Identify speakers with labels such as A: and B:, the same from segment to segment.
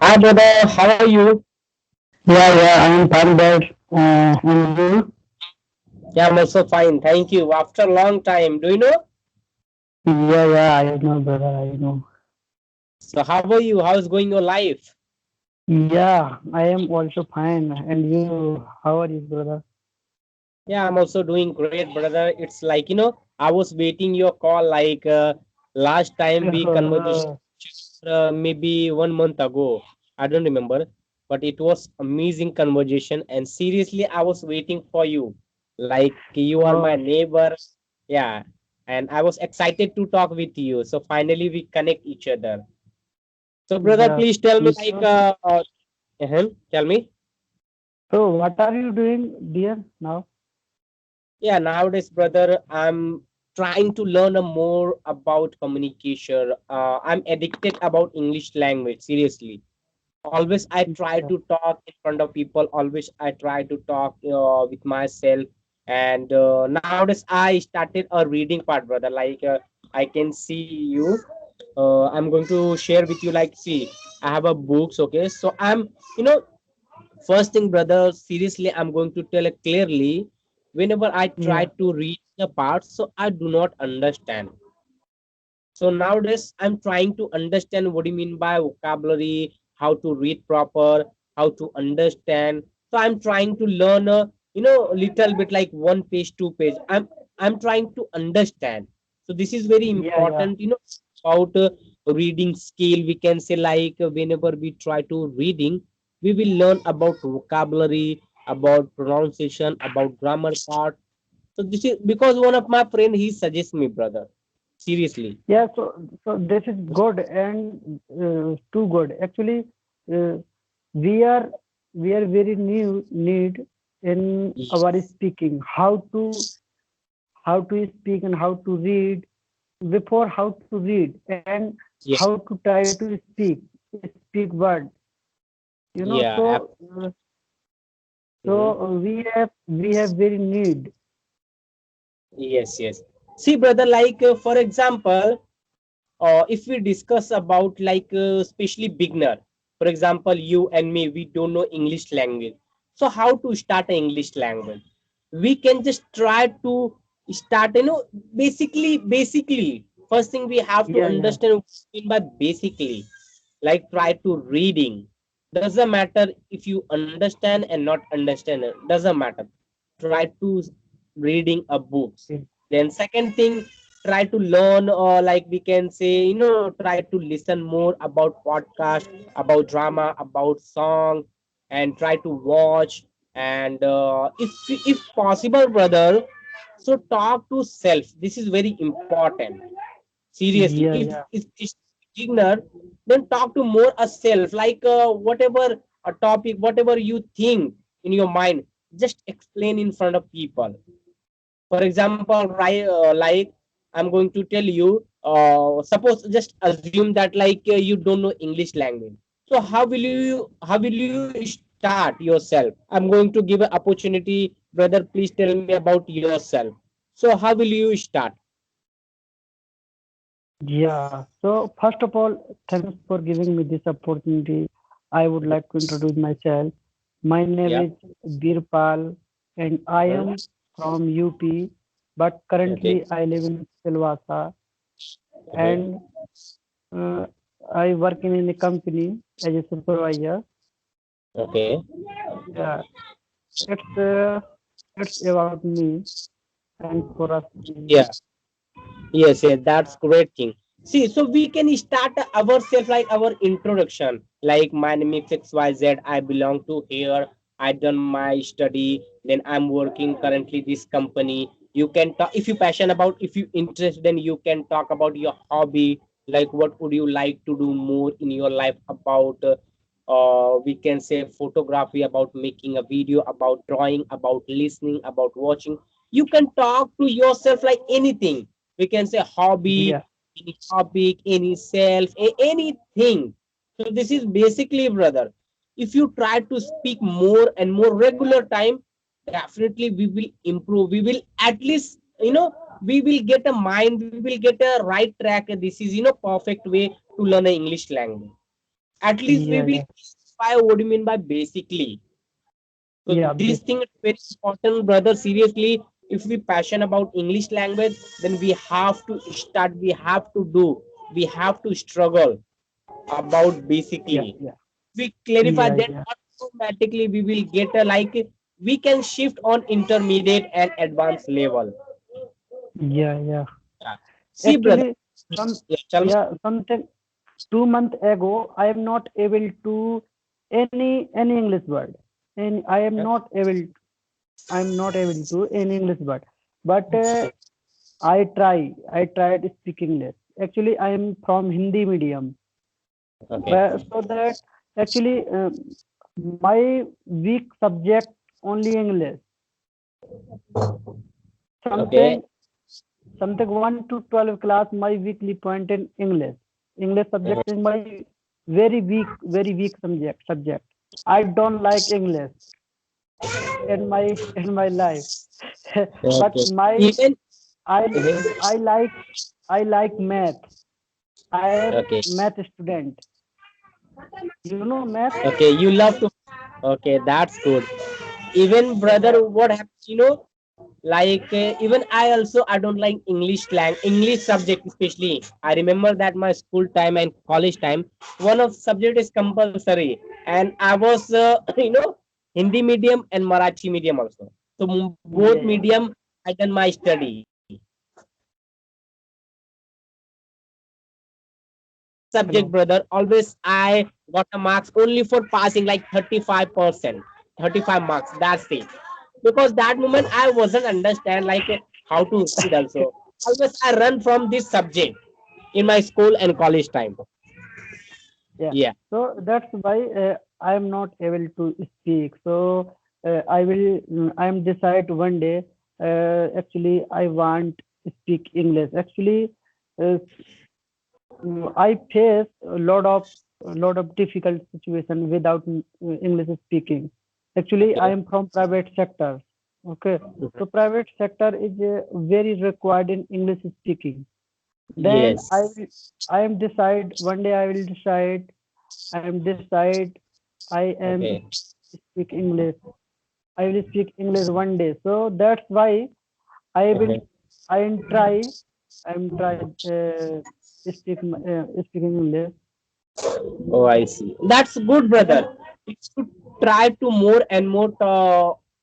A: Hi, brother. How are you?
B: Yeah, I'm fine, but and you?
A: Yeah, I'm also fine. Thank you. After a long time, do you know?
B: Yeah, I know, brother, I know.
A: So, how are you? How's going your life?
B: Yeah, I am also fine. And you, how are you, brother?
A: Yeah, I'm also doing great, brother. It's like, I was waiting your call like last time we conversation maybe 1 month ago. I don't remember, but it was amazing conversation. And seriously, I was waiting for you. Like you are my
B: Oh,
A: neighbor. Yeah. And I was excited to talk with you. So finally we connect each other. So, brother,
B: yeah.
A: please tell me, like,
B: So,
A: tell me.
B: so what are you doing, dear, now?
A: Yeah, nowadays, brother, I'm trying to learn a more about communication. I'm addicted about English language. Seriously, always I try
B: Yeah,
A: to talk in front of people. Always I try to talk with myself. And nowadays, I started a reading part, brother. Like, I can see you. I'm going to share with you. Like, see, I have a books. Okay, so I'm, you know first thing, brother, seriously, I'm going to tell it clearly. Whenever I try
B: yeah,
A: to read the parts, so I do not understand. So nowadays, I'm trying to understand what do you mean by vocabulary, how to read proper, how to understand. So I'm trying to learn a little bit like one page, 2 page. I'm trying to understand. So this is very
B: yeah.
A: important, about reading skill. We can say like whenever we try to reading, we will learn about vocabulary, about pronunciation, about grammar part. So this is because one of my friend he suggests me, brother. Seriously.
B: Yeah, so this is good and too good. Actually, uh, we are we are very new need in our
A: Yes.
B: speaking. How to speak and how to read before how to read and
A: Yeah.
B: how to try to speak word,
A: Yeah.
B: so
A: Mhm.
B: we have very need.
A: Yes. Yes. See, brother, like for example, if we discuss about like especially beginner, for example, you and me, we don't know English language. So how to start an English language? We can just try to start. Basically, first thing we have to
B: Yeah,
A: understand what we mean by basically. Like try to reading. Doesn't matter if you understand and not understand it. Doesn't matter. Try to reading a books.
B: yeah,
A: Then second thing, try to learn, or like we can say, try to listen more about podcast, about drama, about song, and try to watch. And if possible, brother, so talk to self. This is very important. Seriously,
B: yeah,
A: if
B: yeah,
A: it's beginner, then talk to more a self, like whatever a topic, whatever you think in your mind, just explain in front of people. For example, right, like I'm going to tell you, suppose just assume that like you don't know English language. So how will you start yourself? I'm going to give an opportunity, brother, please tell me about yourself. So how will you start?
B: yeah. So first of all, thanks for giving me this opportunity. I would like to introduce myself. My name
A: Yeah.
B: is Birpal and I
A: Mhm.
B: am from UP, but
A: Okay.
B: currently I live in Silvassa,
A: Mhm.
B: and uh, I work in a company as a supervisor.
A: Okay.
B: Yeah, it's uh, it's about me and for us.
A: Yeah. Yes, yes, that's great thing. See, so we can start ourselves like our introduction. Like my name is XYZ. I belong to here. I done my study. Then I'm working currently this company. You can talk if you passion about, if you interest, then you can talk about your hobby. Like what would you like to do more in your life about we can say photography, about making a video, about drawing, about listening, about watching. You can talk to yourself like anything. We can say hobby,
B: Yeah,
A: any topic, any self, anything. So this is basically, brother, if you try to speak more and more regular time, definitely we will improve. We will at least we will get a mind, we will get a right track. This is perfect way to learn a English language. At least we
B: Yeah,
A: will
B: yeah,
A: clarify what do you mean by basically. So
B: yeah,
A: this thing is very important, brother. Seriously, if we passion about English language, then we have to start. We have to do. We have to struggle about
B: yeah,
A: basically.
B: yeah,
A: We clarify
B: yeah,
A: that
B: yeah,
A: automatically we will get a like we can shift on intermediate and advanced level.
B: yeah, yeah.
A: Yeah. See, brother.
B: Actually, some
A: Yeah, tell me.
B: yeah, something 2 months ago, I am not able to any English word, and
A: Yeah.
B: I am not able to any English word. But I tried speaking English. Actually, I am from Hindi medium,
A: Okay.
B: but so that actually my weak subject only English.
A: Okay.
B: Something something 1 to 12 class, my weekly point in English. English subject is my very weak subject. I don't like English in my life. But
A: Okay.
B: my
A: Even.
B: I
A: Mhm.
B: I like I like math. I am
A: Okay.
B: math student. You know math?
A: Okay. You love to. Okay, that's good. Even
B: Yeah,
A: brother, what happens? Like even I don't like English subject especially. I remember that my school time and college time, one of subject is compulsory, and I was Hindi medium and Marathi medium also. So both
B: yeah, yeah,
A: medium I done my study. One subject,
B: hello.
A: brother, always I got a marks only for passing like 35%, 35 marks. That's it. Because that moment I wasn't understand like how to read also. Always I run from this subject in my school and college time.
B: Yeah.
A: Yeah.
B: So that's why I am not able to speak. So I am decide one day. Actually, I want to speak English. Actually, uh, I face a lot of difficult situation without English speaking. Actually, I
A: Okay.
B: am from private sector. Okay, so private sector is very required in English speaking. Then
A: Yes.
B: I am decide one day I will decide I am decide I am
A: Okay.
B: speak English. I will speak English one day. So that's why I will
A: Uh-huh.
B: I am try I am try speaking English.
A: Oh, I see. That's good,
B: And
A: brother. You should try to more and more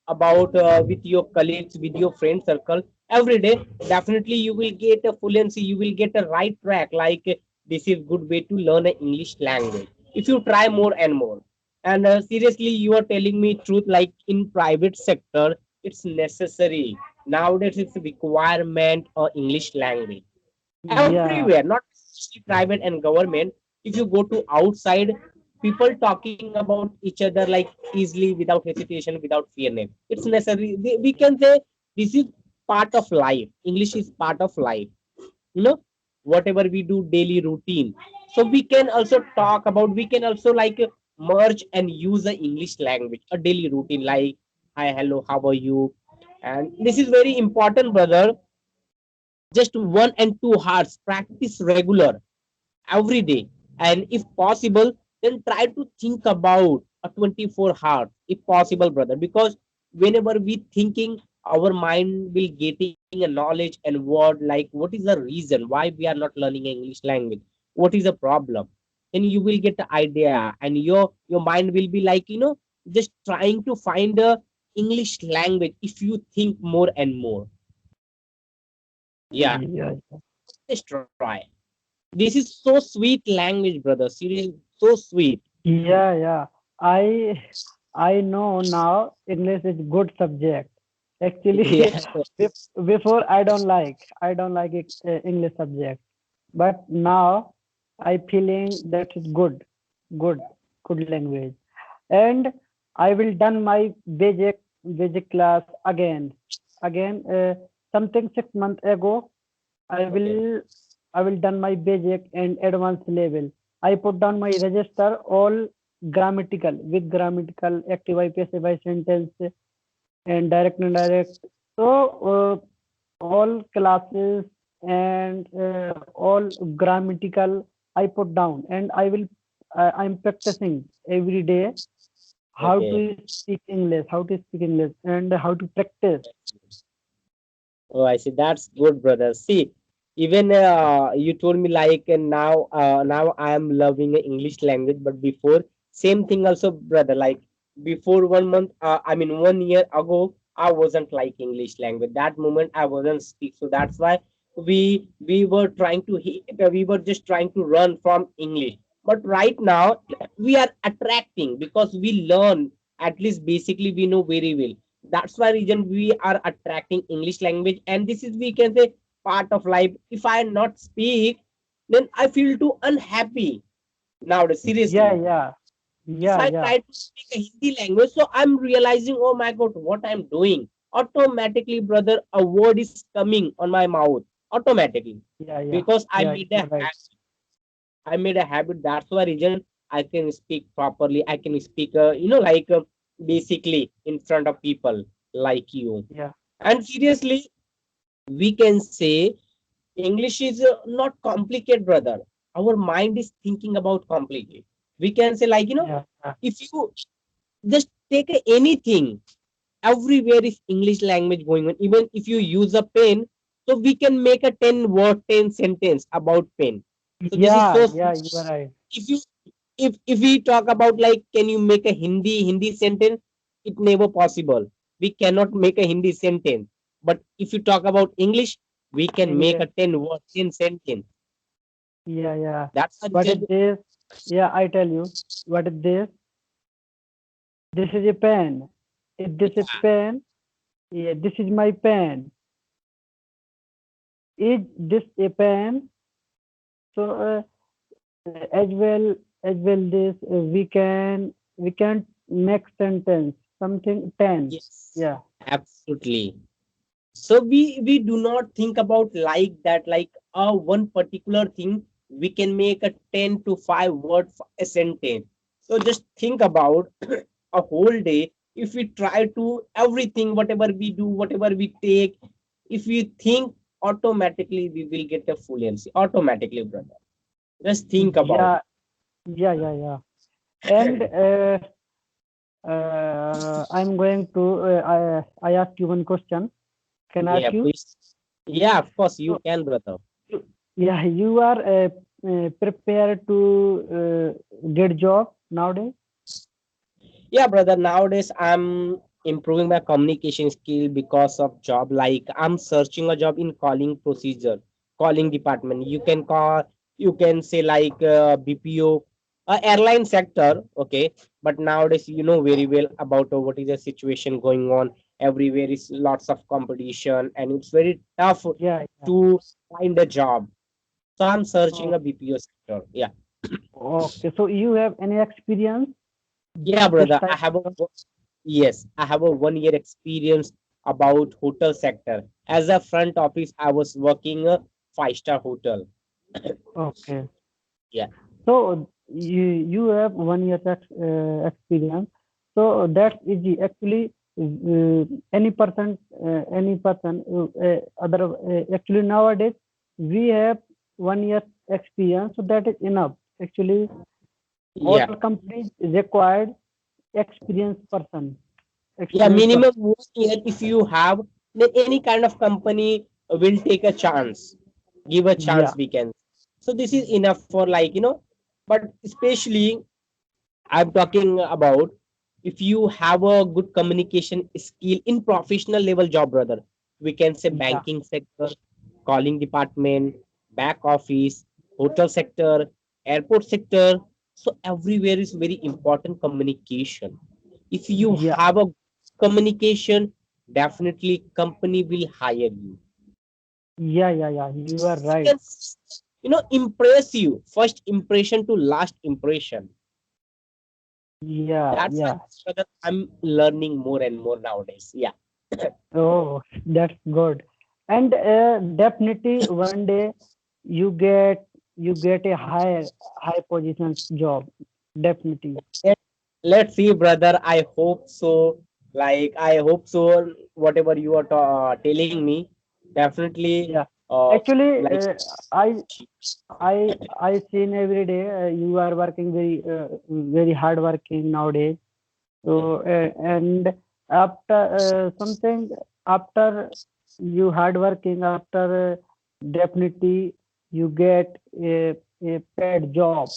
A: about with your colleagues, with your friend circle every day. Definitely, you will get a fluency. You will get a right track. Like this is good way to learn an English language. If you try more and more. And seriously, you are telling me truth. Like in private sector, it's necessary nowadays. It's a requirement of English language
B: yeah,
A: everywhere, not especially private and government. If you go to outside, people talking about each other like easily without hesitation, without fearness. It's necessary. We can say this is part of life. English is part of life. You know, whatever we do daily routine. So we can also talk about. We can also like merge and use the English language, a daily routine like hi, hello, how are you, and this is very important, brother. Just 1 and 2 hours practice regular every day, and if possible then try to think about a 24 hours if possible, brother, because whenever we thinking our mind will getting a knowledge and word like what is the reason why we are not learning English language, what is the problem, then you will get the idea and your mind will be like just trying to find a English language if you think more and more. Yeah,
B: yeah,
A: just try. This is so sweet language, brother. Seriously, so sweet.
B: yeah. I I know now English is good subject. Actually,
A: Yeah.
B: before I don't like it, English subject, but now I feeling that is good, good language. And I will done my basic class again. Something 6 months ago, I
A: Okay.
B: will I will done my basic and advanced level. I put down my register all grammatical with grammatical active I passive I sentence and direct and indirect. So all classes and all grammatical I put down, and I'm practicing every day how
A: Okay.
B: to speak English, and how to practice.
A: Oh, I see. That's good, brother. See, even you told me like now I am loving English language, but before same thing also, brother. Like before 1 month, I mean 1 year ago, I wasn't like English language. That moment I wasn't speak. So that's why we were trying to we were just trying to run from English. But right now we are attracting because we learn at least basically we know very well. That's why reason we are attracting English language, and this is we can say part of life. If I not speak, then I feel too unhappy nowadays,
B: Yeah,
A: seriously.
B: yeah,
A: If
B: yeah,
A: I
B: yeah,
A: try to speak a Hindi language, so I'm realizing, oh my god, what I'm doing. Automatically, brother, a word is coming on my mouth automatically,
B: yeah, yeah,
A: because I
B: yeah.
A: made a
B: You're right.
A: habit. I made a habit. That's why reason I can speak properly. I can speak, like basically in front of people like you.
B: Yeah,
A: And seriously, we can say English is not complicated, brother. Our mind is thinking about complicated. We can say, like,
B: yeah, yeah,
A: if you just take anything, everywhere is English language going on. Even if you use a pen, so we can make a 10 word, 10 sentence about pen. So this is
B: yeah,
A: so
B: yeah. You are right.
A: if you if we talk about like can you make a Hindi sentence, it never possible. We cannot make a Hindi sentence. But if you talk about English, we can make
B: English.
A: a 10 word 10 sentence.
B: Yeah, yeah.
A: That's the
B: What is
A: reason.
B: this? Yeah, I tell you. What is this? This is a pen. If this is pen, yeah, this is my pen. Is this a pen? So as well this we can make sentence something ten.
A: Yes,
B: Yeah,
A: absolutely. So we do not think about like that, like one particular thing we can make a 10 to 5 word a sentence. So just think about a whole day. If we try to everything, whatever we do, whatever we take, if we think, automatically we will get a fluency automatically, brother. Just think about
B: yeah,
A: it.
B: yeah, yeah, yeah. And I'm going to I ask you one question. Can I
A: Yeah,
B: ask you?
A: please. Yeah, of course you
B: So,
A: can, brother.
B: yeah, you are prepared to get job nowadays?
A: Yeah, brother. Nowadays, I'm improving my communication skill because of job. Like I'm searching a job in calling procedure, calling department. You can call, you can say like BPO, airline sector. Okay, but nowadays you know very well about what is the situation going on. Everywhere is lots of competition, and it's very tough
B: Yeah, yeah.
A: to find a job. So I'm searching
B: Oh,
A: a BPO sector. Yeah,
B: okay. So you have any experience
A: yeah,
B: this
A: brother. I
B: type
A: have a
B: of?
A: Yes, I have a 1 year experience about hotel sector. As a front office, I was working a five-star hotel.
B: Okay.
A: Yeah,
B: So you have 1 year experience. So that's easy. Actually, any person, other actually nowadays we have 1 year experience, so that is enough. Actually, all
A: yeah,
B: companies required experienced person,
A: yeah.
B: experienced person.
A: Minimum 1 year if you have, then any kind of company will take a chance, give a
B: Yeah,
A: chance. We can. So this is enough for like but especially I'm talking about if you have a good communication skill in professional level job, brother. We can say
B: yeah,
A: banking sector, calling department, back office, hotel sector, airport sector. So everywhere is very important communication. If you
B: yeah,
A: have a communication, definitely company will hire you.
B: yeah, yeah, yeah. You are
A: We
B: right.
A: can impress you. First impression to last impression.
B: Yeah,
A: That's why,
B: yeah.
A: brother, I'm learning more and more nowadays. Yeah.
B: Oh, that's good. And definitely one day you get a high position job. Definitely.
A: Let- Let's see, brother. I hope so. Like, I hope so. Whatever you are telling me. Definitely,
B: Yeah. Actually,
A: like
B: I seen every day you are working very hard working nowadays. So and after something after you hard working after definitely you get a paid job.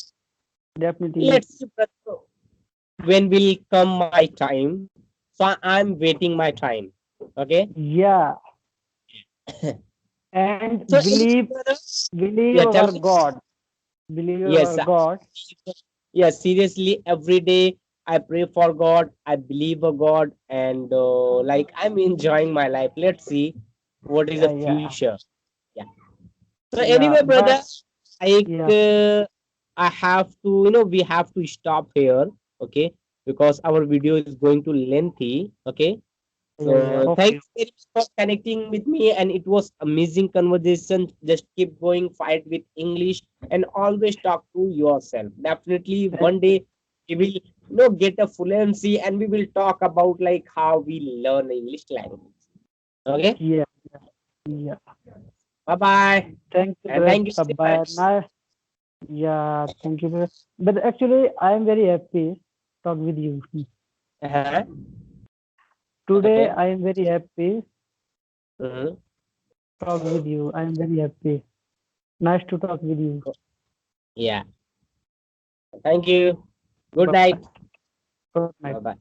B: Definitely,
A: let's see, brother, when will come my time. So I'm waiting my time. Okay.
B: yeah. And
A: So anyway, brother,
B: believe
A: yeah, tell
B: our
A: me.
B: God. Believe
A: Yes,
B: our God.
A: yeah, seriously, every day I pray for God, I believe a God, and like I'm enjoying my life. Let's see what is the
B: Yeah,
A: future. Yeah. So
B: yeah.
A: anyway, brother,
B: But
A: like
B: yeah,
A: I have to, we have to stop here, okay? Because our video is going to lengthy, okay?
B: yeah.
A: So
B: Okay.
A: thanks very much for connecting with me, and it was amazing conversation. Just keep going, fight with English, and always talk to yourself. Definitely,
B: Thank
A: one
B: you.
A: day we will, get a fluency, and we will talk about like how we learn English language. Okay,
B: Yeah, yeah.
A: bye bye,
B: Thank you,
A: and
B: brother.
A: thank you so
B: Bye.
A: much.
B: Nice. Yeah, thank you, brother. But actually, I am very happy talk with you.
A: Uh-huh.
B: Today,
A: Okay.
B: I am very happy
A: Mhm.
B: talk with you. I am very happy. Nice to talk with you.
A: Yeah. Thank you. Good
B: Bye.
A: night.
B: Good night.
A: Bye bye.